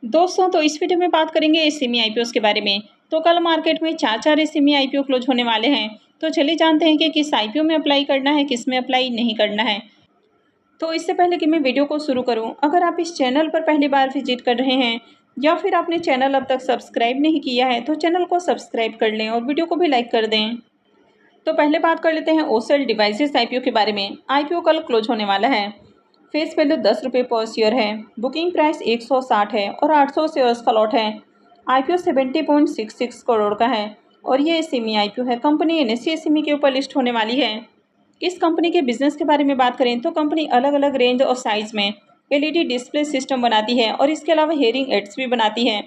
दोस्तों, तो इस वीडियो में बात करेंगे एसएमई आईपीओस के बारे में। तो कल मार्केट में 4 एसएमई आईपीओ क्लोज होने वाले हैं। तो चलिए जानते हैं कि किस आईपीओ में अप्लाई करना है, किस में अप्लाई नहीं करना है। तो इससे पहले कि मैं वीडियो को शुरू करूं, अगर आप इस चैनल पर पहली बार विजिट कर रहे हैं या फिर आपने चैनल अब तक सब्सक्राइब नहीं किया है, तो चैनल को सब्सक्राइब कर लें और वीडियो को भी लाइक कर दें। तो पहले बात कर लेते हैं ओसेल डिवाइसेस आईपीओ के बारे में। आईपीओ कल क्लोज होने वाला है। फेस वैल्यू 10 रुपये पर शेयर है। बुकिंग प्राइस 160 है और 800 शेयर्स का लॉट है। आईपीओ 70.66 करोड़ का है और ये एसएमई आईपीओ है। कंपनी एनएससी एसएमई के ऊपर लिस्ट होने वाली है। इस कंपनी के बिजनेस के बारे में बात करें तो कंपनी अलग अलग रेंज और साइज में एलईडी डिस्प्ले सिस्टम बनाती है और इसके अलावा हेयरिंग एड्स भी बनाती है।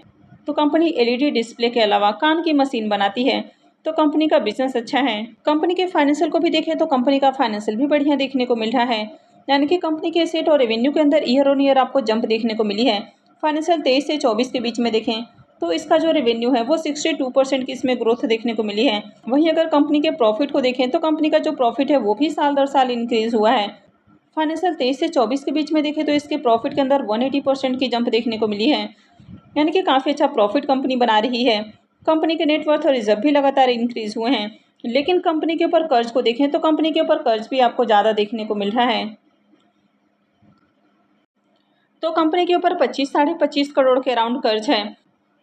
तो कंपनी एलईडी डिस्प्ले के अलावा कान की मशीन बनाती है। तो कंपनी का बिजनेस अच्छा है। कंपनी के फाइनेंशियल को भी देखें तो कंपनी का फाइनेंशियल भी बढ़िया देखने को मिल रहा है। यानी कि कंपनी के एसेट और रेवेन्यू के अंदर ईयर ऑन ईयर आपको जंप देखने को मिली है। फाइनेंशियल 23 से 24 के बीच में देखें तो इसका जो रेवेन्यू है वो 62% की इसमें ग्रोथ देखने को मिली है। वहीं अगर कंपनी के प्रॉफिट को देखें तो कंपनी का जो प्रॉफिट है वो भी साल दर साल इंक्रीज हुआ है। फाइनेंशियल 23 से 24 के बीच में देखें तो इसके प्रॉफिट के अंदर 180% की जंप देखने को मिली है। यानी कि काफ़ी अच्छा प्रॉफिट कंपनी बना रही है। कंपनी के नेटवर्थ और रिजर्व भी लगातार इंक्रीज हुए हैं। लेकिन कंपनी के ऊपर कर्ज को देखें तो कंपनी के ऊपर कर्ज भी आपको ज़्यादा देखने को मिल रहा है। तो कंपनी के ऊपर 25-25.5 करोड़ के अराउंड कर्ज है।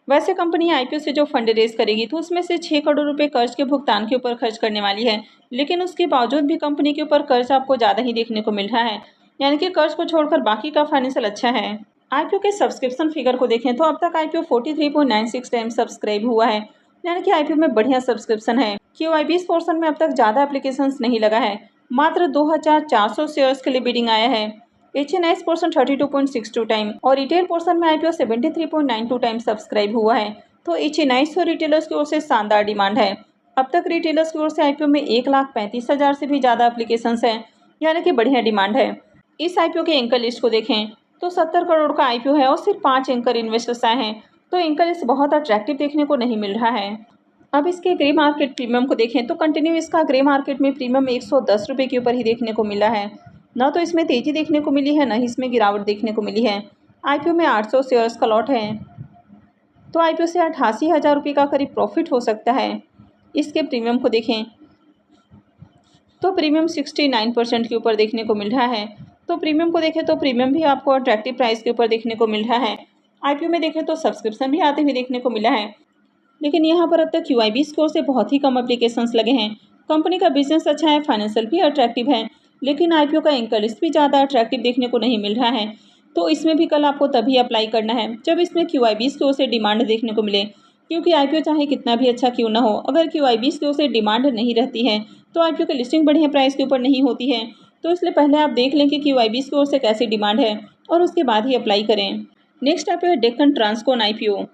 वैसे कंपनी आईपीओ से जो फंड रेज करेगी तो उसमें से 6 करोड़ रुपए कर्ज के भुगतान के ऊपर खर्च करने वाली है। लेकिन उसके बावजूद भी कंपनी के ऊपर कर्ज आपको ज़्यादा ही देखने को मिल रहा है। यानी कि कर्ज को छोड़कर बाकी का फाइनेंशियल अच्छा है। आईपीओ के सब्सक्रिप्शन फिगर को देखें तो अब तक आईपीओ 43.96 टाइम सब्सक्राइब हुआ है। यानी कि आईपीओ में बढ़िया सब्सक्रिप्शन है। क्यूआईबीएस पोर्शन में अब तक ज़्यादा एप्लीकेशंस नहीं लगा है। मात्र 2400 शेयर्स के लिए बिडिंग आया है। एचएनआईएस पोर्शन 32.62 टाइम और रिटेल पोर्शन में आईपीओ 73.92 टाइम सब्सक्राइब हुआ है। तो एचएनआईएस और रिटेलर्स की ओर से शानदार डिमांड है। अब तक रिटेलर्स की ओर से आईपीओ में 1,35,000 से भी ज़्यादा एप्लीकेशंस हैं। यानी कि बढ़िया डिमांड है। इस आईपीओ के एंकर लिस्ट को देखें तो 70 करोड़ का आईपीओ है और सिर्फ 5 एंकर इन्वेस्टर्स आए हैं। तो एंकर लिस्ट बहुत अट्रैक्टिव देखने को नहीं मिल रहा है। अब इसके ग्रे मार्केट प्रीमियम को देखें तो कंटिन्यू इसका ग्रे मार्केट में प्रीमियम 110 रुपये के ऊपर ही देखने को मिला है। ना तो इसमें तेजी देखने को मिली है, ना ही इसमें गिरावट देखने को मिली है। आईपीओ में 800 शेयर्स का लॉट है। तो आईपीओ से 88,000 रुपये का करीब प्रॉफिट हो सकता है। इसके प्रीमियम को देखें तो प्रीमियम 69% के ऊपर देखने को मिल रहा है। तो प्रीमियम को देखें तो प्रीमियम भी आपको अट्रैक्टिव प्राइस के ऊपर देखने को मिल रहा है। आईपीओ में देखें तो सब्सक्रिप्शन भी आते हुए देखने को मिला है। लेकिन यहाँ पर अब तक क्यूआईबी स्कोर से बहुत ही कम एप्लीकेशंस लगे हैं। कंपनी का बिजनेस अच्छा है, फाइनेंशियल भी अट्रैक्टिव है। लेकिन आईपीओ का एंकर लिस्ट भी ज़्यादा अट्रैक्टिव देखने को नहीं मिल रहा है। तो इसमें भी कल आपको तभी अप्लाई करना है जब इसमें क्यूआईबी स्कोर से डिमांड देखने को मिले। क्योंकि आईपीओ चाहे कितना भी अच्छा क्यों ना हो, अगर क्यूआईबी स्कोर से डिमांड नहीं रहती है तो आईपीओ की लिस्टिंग बढ़िया प्राइस के ऊपर नहीं होती है। तो इसलिए पहले आप देख लें कि क्यूआईबी स्कोर से कैसी डिमांड है और उसके बाद ही अप्लाई करें। नेक्स्ट आईपीओ है डेक्कन ट्रांसकॉन आईपीओ।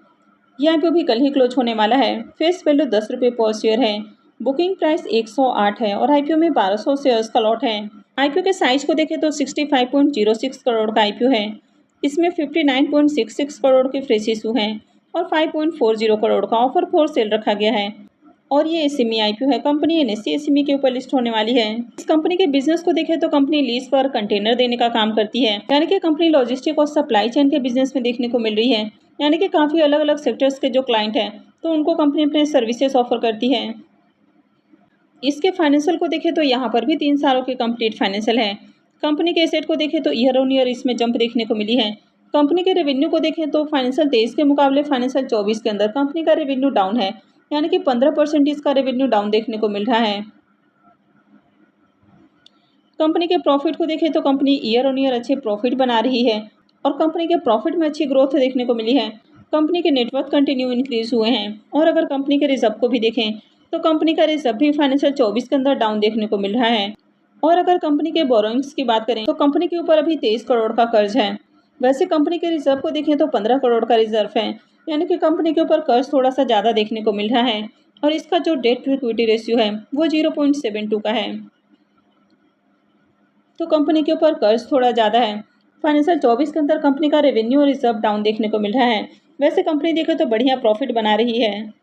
यह आईपीओ भी कल ही क्लोज होने वाला है। फेस वैल्यू 10 रुपये पर शेयर है। बुकिंग प्राइस 108 है और आईपीओ में 1200 शेयर्स का लॉट है। आईपीओ के साइज को देखें तो 65.06 करोड़ का आईपीओ है। इसमें 59.66 करोड़ के फ्रेश इशू हैं और 5.40 करोड़ का ऑफर फॉर सेल रखा गया है। और ये एसएमई आईपीओ है। कंपनी एनएससी एसएमई के ऊपर लिस्ट होने वाली है। इस कंपनी के बिजनेस को देखें तो कंपनी लीज पर कंटेनर देने का काम करती है। यानी कि कंपनी लॉजिस्टिक और सप्लाई चेन के बिजनेस में देखने को मिल रही है। यानी कि काफ़ी अलग अलग सेक्टर्स के जो क्लाइंट हैं तो उनको कंपनी अपने सर्विसेज ऑफर करती है। इसके फाइनेंशियल को देखें तो यहाँ पर भी 3 सालों के कंप्लीट फाइनेंशियल है। कंपनी के एसेट को देखें तो ईयर ऑन ईयर इसमें जंप देखने को मिली है। कंपनी के रेवेन्यू को देखें तो फाइनेंशियल 23 के मुकाबले फाइनेंशियल 24 के अंदर कंपनी का रेवेन्यू डाउन है। यानी कि 15% इसका रेवेन्यू डाउन देखने को मिल रहा है। कंपनी के प्रॉफिट को देखें तो कंपनी ईयर ऑन ईयर अच्छे प्रॉफिट बना रही है और कंपनी के प्रॉफिट में अच्छी ग्रोथ देखने को मिली है। कंपनी के नेटवर्थ कंटिन्यू इंक्रीज हुए हैं। और अगर कंपनी के रिजर्व को भी देखें तो कंपनी का रिजर्व भी फाइनेंशियल 24 के अंदर डाउन देखने को मिल रहा है। और अगर कंपनी के बोरोइंग्स की बात करें तो कंपनी के ऊपर अभी 23 करोड़ का कर्ज है। वैसे कंपनी के रिजर्व को देखें तो 15 करोड़ का रिजर्व है। यानी कि कंपनी के ऊपर कर्ज थोड़ा सा ज़्यादा देखने को मिल रहा है और इसका जो डेट टू इक्विटी रेशियो है वो 0.72 का है। तो कंपनी के ऊपर कर्ज थोड़ा ज़्यादा है। फाइनेंशियल 24 के अंदर कंपनी का रेवेन्यू और रिजर्व डाउन देखने को मिल रहा है। वैसे कंपनी देखे तो बढ़िया प्रॉफिट बना रही है।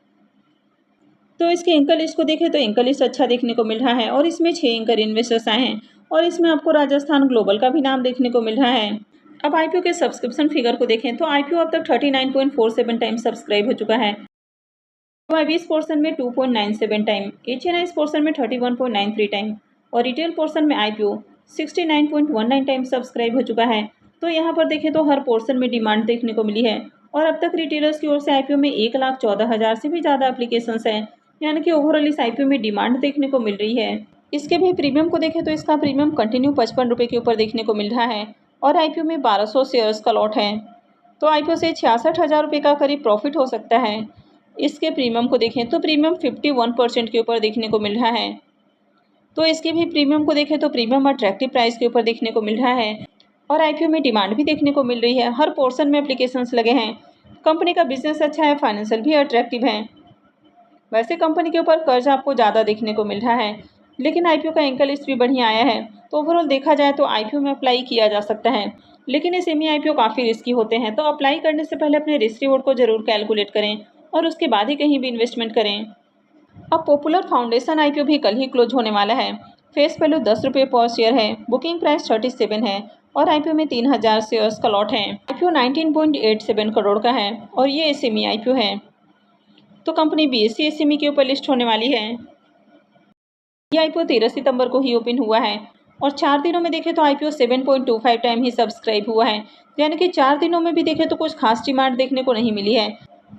तो इसके एंकर लिस्ट को देखें तो एंकर लिस्ट अच्छा देखने को मिल रहा है और इसमें 6 एंकर इन्वेस्टर्स आए हैं और इसमें आपको राजस्थान ग्लोबल का भी नाम देखने को मिल रहा है। अब आईपीओ के सब्सक्रिप्शन फिगर को देखें तो आईपीओ अब तक 39.47 टाइम सब्सक्राइब हो चुका है। क्यूआईबी पोर्शन में 2.97 टाइम, एचएनआई पोर्शन में 31.93 टाइम और रिटेल पोर्शन में आईपीओ 69.19 टाइम सब्सक्राइब हो चुका है। तो यहाँ पर देखें तो हर पोर्शन में डिमांड देखने को मिली है और अब तक रिटेलर्स की ओर से आईपीओ में 1,14,000 से भी ज़्यादा एप्लीकेशंस हैं, यानी कि ओवरऑल इस आईपीओ में डिमांड देखने को मिल रही है। इसके भी प्रीमियम को देखें तो इसका प्रीमियम कंटिन्यू 55 रुपये के ऊपर देखने को मिल रहा है और आईपीओ में 1200 शेयर्स का लॉट है। तो आईपीओ से 66,000 रुपये का करीब प्रॉफिट हो सकता है। इसके प्रीमियम को देखें तो प्रीमियम 51% के ऊपर देखने को मिल रहा है। तो इसके भी प्रीमियम को देखें तो प्रीमियम अट्रैक्टिव प्राइस के ऊपर देखने को मिल रहा है और आईपीओ में डिमांड भी देखने को मिल रही है। हर पोर्शन में एप्लीकेशंस लगे हैं। कंपनी का बिजनेस अच्छा है, फाइनेंशियल भी अट्रैक्टिव है। वैसे कंपनी के ऊपर कर्ज आपको ज़्यादा देखने को मिल रहा है, लेकिन आईपीओ का एंकल लिस्ट भी बढ़िया आया है। तो ओवरऑल देखा जाए तो आईपीओ में अप्लाई किया जा सकता है, लेकिन ये सेमी आईपीओ काफ़ी रिस्की होते हैं। तो अप्लाई करने से पहले अपने रिस्क रिवॉर्ड को जरूर कैलकुलेट करें और उसके बाद ही कहीं भी इन्वेस्टमेंट करें। अब पॉपुलर फाउंडेशन आईपीओ भी कल ही क्लोज होने वाला है। फेस वैल्यू 10 रुपये पर शेयर है, बुकिंग प्राइस 37 है और आईपीओ में 3,000 शेयर्स का लॉट है। आईपीओ 19.87 करोड़ का है और ये एसएमई आईपीओ है। तो कंपनी बीएसई एसएमई के ऊपर लिस्ट होने वाली है। ये आईपीओ 13 सितंबर को ही ओपन हुआ है और 4 दिनों में देखें तो आईपीओ 7.25 टाइम ही सब्सक्राइब हुआ है, यानी कि 4 दिनों में भी देखें तो कुछ खास डिमांड देखने को नहीं मिली है।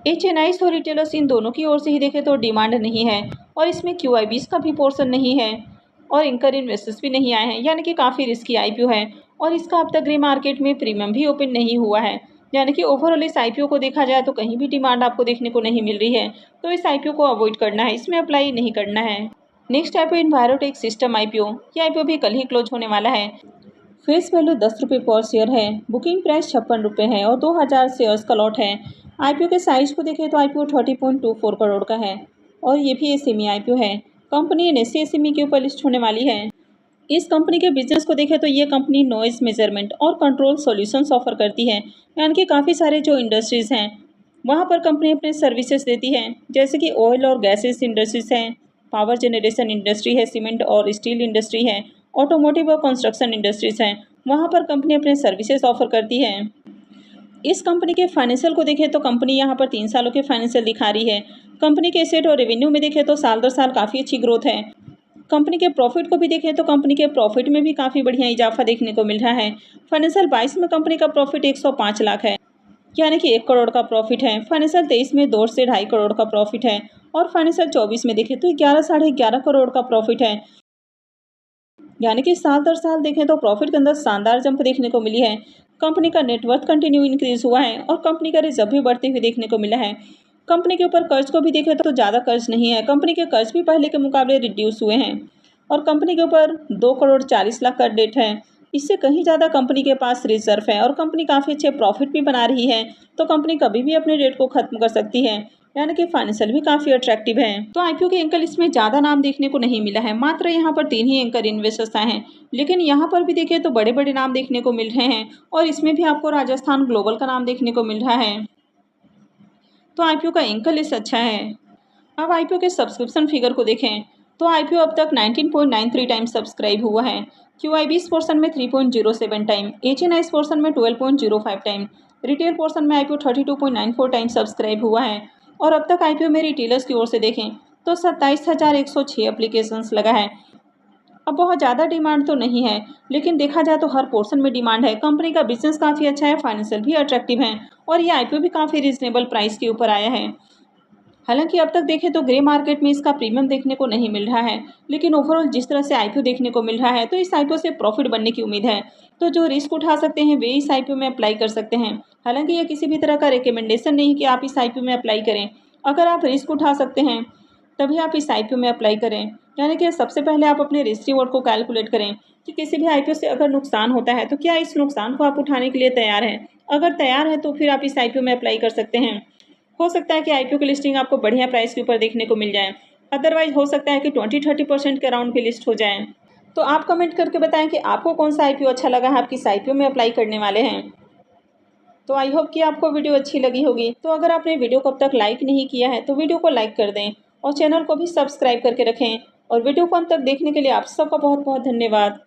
एचएनआईस और रिटेलर्स इन दोनों की ओर से ही देखें तो डिमांड नहीं है और इसमें क्यूआईबीस का भी पोर्शन नहीं है और इनकर इन्वेस्टर्स भी नहीं आए हैं, यानी कि काफ़ी रिस्की आईपीओ है और इसका अब तक ग्रे मार्केट में प्रीमियम भी ओपन नहीं हुआ है। यानी कि ओवरऑल इस आईपीओ को देखा जाए तो कहीं भी डिमांड आपको देखने को नहीं मिल रही है, तो इस आईपीओ को अवॉइड करना है, इसमें अप्लाई नहीं करना है। Next IPO Envirotech system IPO. ये आईपीओ भी कल ही क्लोज होने वाला है। फेस वैल्यू 10 रुपये पर शेयर है, बुकिंग प्राइस 56 रुपये है और 2,000 शेयर्स का लॉट है। आईपीओ के साइज को देखें तो आईपीओ 30.24 करोड़ का है और ये भी एसएमई आईपीओ है। कंपनी एनएससी एसएमई के ऊपर लिस्ट होने वाली है। इस कंपनी के बिजनेस को देखें तो ये कंपनी नॉइज मेजरमेंट और कंट्रोल सॉल्यूशंस ऑफर करती है, यानी कि काफ़ी सारे जो इंडस्ट्रीज़ हैं वहाँ पर कंपनी अपने सर्विसेज देती है, जैसे कि ऑयल और गैसेस इंडस्ट्रीज हैं, पावर जनरेशन इंडस्ट्री है, सीमेंट और स्टील इंडस्ट्री है, ऑटोमोटिव और कंस्ट्रक्शन इंडस्ट्रीज हैं, वहाँ पर कंपनी अपने सर्विसेज ऑफर करती है। इस कंपनी के फाइनेंशियल को देखें तो कंपनी यहाँ पर 3 सालों के फाइनेंशियल दिखा रही है। कंपनी के एसेट और रेवेन्यू में देखें तो साल दर साल काफ़ी अच्छी ग्रोथ है। कंपनी के प्रॉफिट को भी देखें तो कंपनी के प्रॉफिट में भी काफ़ी बढ़िया इजाफा देखने को मिल रहा है। फाइनेंशियल 22 में कंपनी का प्रॉफिट 105 लाख है, यानी कि 1 करोड़ का प्रॉफिट है। फाइनेंशियल 23 में 2 से 2.5 करोड़ का प्रॉफिट है और फाइनेंशियल 24 में देखें तो 11 साढ़े 11 करोड़ का प्रॉफिट है, यानी कि साल दर साल देखें तो प्रॉफिट के अंदर शानदार जंप देखने को मिली है। कंपनी का नेटवर्थ कंटिन्यू इंक्रीज हुआ है और कंपनी का रिजर्व भी बढ़ते हुए देखने को मिला है। कंपनी के ऊपर कर्ज को भी देखें तो ज़्यादा कर्ज नहीं है, कंपनी के कर्ज भी पहले के मुकाबले रिड्यूस हुए हैं और कंपनी के ऊपर 2 करोड़ 40 लाख का डेट है। इससे कहीं ज़्यादा कंपनी के पास रिजर्व है और कंपनी काफ़ी अच्छे प्रॉफिट भी बना रही है, तो कंपनी कभी भी अपने डेट को खत्म कर सकती है, यानी कि फाइनेंशियल भी काफ़ी अट्रैक्टिव है। तो आईपीओ के एंकर इसमें ज़्यादा नाम देखने को नहीं मिला है, मात्र यहाँ पर 3 ही एंकर इन्वेस्टर्स आए हैं, लेकिन यहाँ पर भी देखें तो बड़े बड़े नाम देखने को मिल रहे हैं और इसमें भी आपको राजस्थान ग्लोबल का नाम देखने को मिल रहा है। तो आईपीओ का एंकर लिस्ट अच्छा है। अब आईपीओ के सब्सक्रिप्शन फिगर को देखें तो आईपीओ अब तक 19.93 टाइम सब्सक्राइब हुआ है, क्यूआईबी पोर्शन में 3.07 टाइम, एचएनआई पोर्शन में 12.05 टाइम, रिटेल पोर्शन में आईपीओ 32.94 टाइम सब्सक्राइब हुआ है और अब तक आईपीओ में रिटेलर्स की ओर से देखें तो 27,106 एप्लीकेशंस लगा है। अब बहुत ज़्यादा डिमांड तो नहीं है, लेकिन देखा जाए तो हर पोर्शन में डिमांड है। कंपनी का बिजनेस काफ़ी अच्छा है, फाइनेंशियल भी अट्रैक्टिव है और ये आईपीओ भी काफ़ी रीजनेबल प्राइस के ऊपर आया है। हालांकि अब तक देखें तो ग्रे मार्केट में इसका प्रीमियम देखने को नहीं मिल रहा है, लेकिन ओवरऑल जिस तरह से आईपीओ देखने को मिल रहा है तो इस आईपीओ से प्रॉफिट बनने की उम्मीद है। तो जो रिस्क उठा सकते हैं वे इस आईपीओ में अप्लाई कर सकते हैं। हालांकि यह किसी भी तरह का रिकमेंडेशन नहीं कि आप इस आईपीओ में अप्लाई करें। अगर आप रिस्क उठा सकते हैं तभी आप इस आईपीओ में अप्लाई करें, यानी कि सबसे पहले आप अपने रिस्क रिवॉर्ड को कैलकुलेट करें कि किसी भी आईपीओ से अगर नुकसान होता है तो क्या इस नुकसान को आप उठाने के लिए तैयार हैं। अगर तैयार हैं तो फिर आप इस आईपीओ में अप्लाई कर सकते हैं। हो सकता है कि आईपीओ की लिस्टिंग आपको बढ़िया प्राइस के ऊपर देखने को मिल जाए, अदरवाइज हो सकता है कि 20-30% के अराउंड भी लिस्ट हो जाए। तो आप कमेंट करके बताएं कि आपको कौन सा आईपीओ अच्छा लगा है, आप किस आईपीओ में अप्लाई करने वाले हैं। तो आई होप कि आपको वीडियो अच्छी लगी होगी। तो अगर आपने वीडियो को अब तक लाइक नहीं किया है तो वीडियो को लाइक कर दें और चैनल को भी सब्सक्राइब करके रखें और वीडियो को अंत तक देखने के लिए आप सबका बहुत बहुत धन्यवाद।